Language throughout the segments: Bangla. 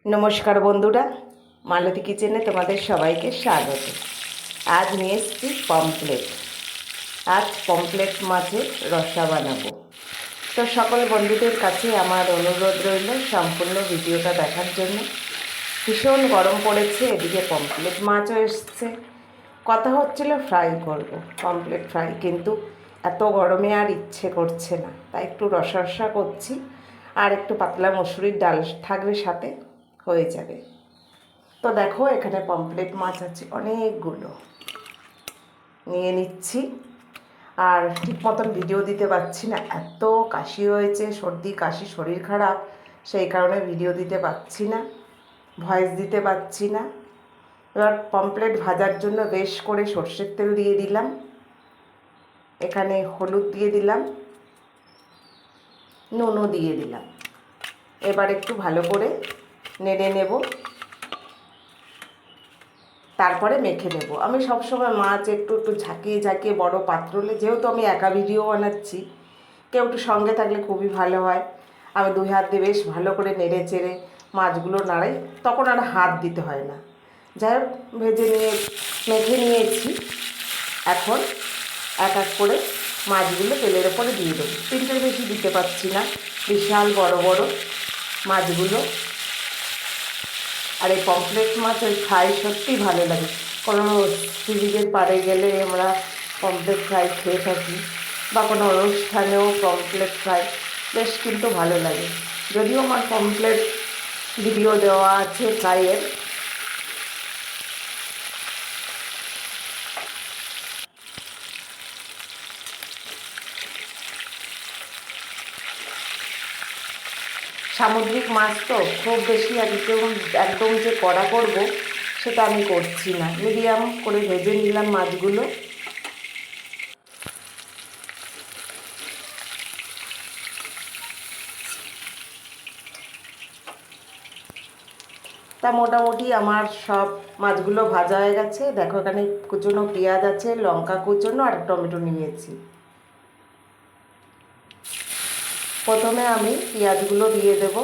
নমস্কার বন্ধুরা, মালতী কিচেনে তোমাদের সবাইকে স্বাগত। আজ নিয়ে এসেছি পমফ্রেট। আজ পমফ্রেট মাছের রসা বানাবো। তো সকল বন্ধুদের কাছে আমার অনুরোধ রইল সম্পূর্ণ ভিডিওটা দেখার জন্য। ভীষণ গরম পড়েছে, এদিকে পমফ্রেট মাছও এসছে। কথা হচ্ছিল ফ্রাই করব, পমফ্রেট ফ্রাই, কিন্তু এত গরমে আর ইচ্ছে করছে না, তাই একটু রসা রসা করছি। আর একটু পাতলা মসুরির ডাল থাকবে সাথে, হয়ে যাবে। তো দেখো, এখানে পমফ্রেট মাছ আছে অনেকগুলো, নিয়ে নিচ্ছি। আর ঠিক মতন ভিডিও দিতে পারছি না, এত কাশি হয়েছে, সর্দি কাশি, শরীর খারাপ, সেই কারণে ভিডিও দিতে পারছি না, ভয়েস দিতে পারছি না। এবার পমফ্রেট ভাজার জন্য বেশ করে সর্ষের তেল দিয়ে দিলাম, এখানে হলুদ দিয়ে দিলাম, নুনও দিয়ে দিলাম। এবার একটু ভালো করে নেড়ে নেব, তারপরে মেখে নেব। আমি সবসময় মাছ একটু একটু ঝাঁকিয়ে ঝাঁকিয়ে বড় পাত্র হলে, যেহেতু আমি একা ভিডিও বানাচ্ছি, কেউ একটু সঙ্গে থাকলে খুবই ভালো হয়। আমি দুই হাত দিয়ে বেশ ভালো করে নেড়ে চেড়ে মাছগুলো নাড়াই, তখন আর হাত দিতে হয় না। যাই হোক, ভেজে নিয়ে মেখে নিয়েছি। এখন এক এক করে মাছগুলো তেলের ওপরে দিয়ে দেবো। তিনটের বেশি দিতে পারছি না, বিশাল বড় বড় মাছগুলো। আর এই পমফ্রেট মাছ ওই খাই সত্যিই ভালো লাগে। কোনো সিরিজের পাড়ে গেলে আমরা পমফ্রেট ফ্রাই খেয়ে থাকি, বা কোনো অনুষ্ঠানেও পমফ্রেট ফ্রাই বেশ কিন্তু ভালো লাগে। যদিও আমার পমফ্রেট ভিডিও দেওয়া আছে ফ্রাইয়ের। সামুদ্রিক মাছ তো খুব বেশি একদম একদম যে কড়া করব সেটা আমি করছি না, মিডিয়াম করে ভেজে নিলাম মাছগুলো। তা মোটামুটি আমার সব মাছগুলো ভাজা হয়ে গেছে। দেখো, এখানে কুচনো পেঁয়াজ আছে, লঙ্কা কুচনো, আর টমেটো নিয়েছি। প্রথমে আমি পেঁয়াজগুলো দিয়ে দেব।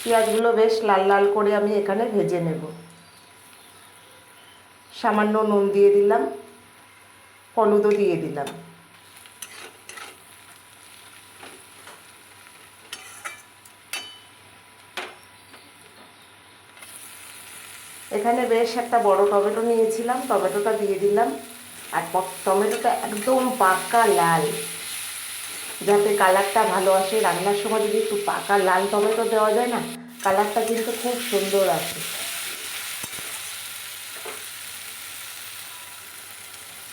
পেঁয়াজগুলো বেশ লাল লাল করে আমি এখানে ভেজে নেব। সামান্য নুন দিয়ে দিলাম, হলুদও দিয়ে দিলাম। এখানে বেশ একটা বড় টমেটো নিয়েছিলাম, টমেটোটা দিয়ে দিলাম। আর টমেটোটা একদম পাকা লাল, যাতে কালারটা ভালো আসে। রান্নার সময় যদি একটু পাকা লাল টমেটো দেওয়া যায় না, কালারটা কিন্তু খুব সুন্দর আসে।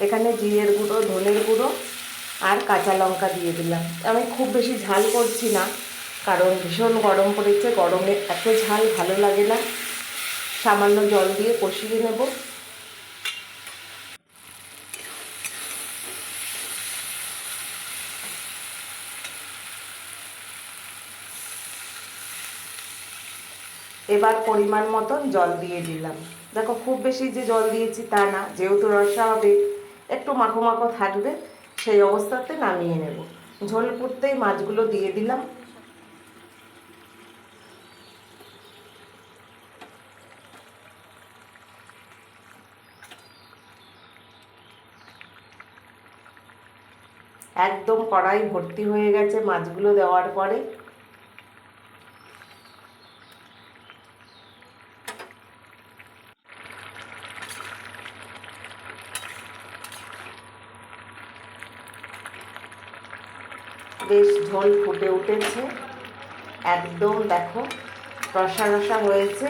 এখানে জিরের গুঁড়ো, ধনের গুঁড়ো আর কাঁচা লঙ্কা দিয়ে দিলাম। আমি খুব বেশি ঝাল করছি না, কারণ ভীষণ গরম পড়েছে, গরমে এত ঝাল ভালো লাগে না। সামান্য জল দিয়ে কষিয়ে নেব। এবার পরিমাণ মতন জল দিয়ে দিলাম। দেখো, খুব বেশি যে জল দিয়েছি তা না, যেহেতু রসা হবে একটু মাখো মাখো থাকবে, সেই অবস্থাতে নামিয়ে নেব। ঝোল ফুটতেই মাছগুলো দিয়ে দিলাম। একদম কড়াই ভর্তি হয়ে গেছে মাছগুলো দেওয়ার পরে। বেশ ঝোল ফুটে উঠেছে, একদম দেখো রসা রসা হয়েছে।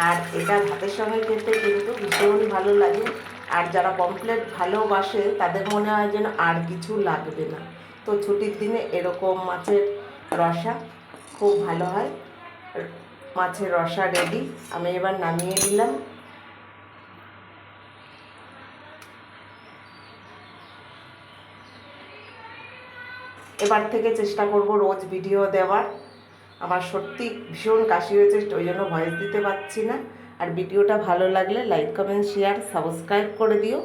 আর এটা ভাতের সঙ্গে খেতে কিন্তু ভীষণ ভালো লাগে। আর যারা পমফ্রেট ভালোবাসে তাদের মনে হয় যেন আর কিছু লাগবে না। তো ছুটির দিনে এরকম মাছের রসা খুব ভালো হয়। মাছের রসা রেডি, আমি এবার নামিয়ে দিলাম। এবার থেকে চেষ্টা করব রোজ ভিডিও দেওয়ার। আমার সত্যি ভীষণ কাশি হয়েছে, ওই জন্য ভয়েস দিতে পারছি না। আর ভিডিওটা ভালো লাগলে লাইক কমেন্ট শেয়ার সাবস্ক্রাইব করে দিও।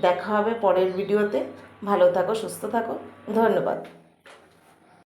দেখা হবে পরের ভিডিওতে। ভালো থাকো, সুস্থ থাকো, ধন্যবাদ।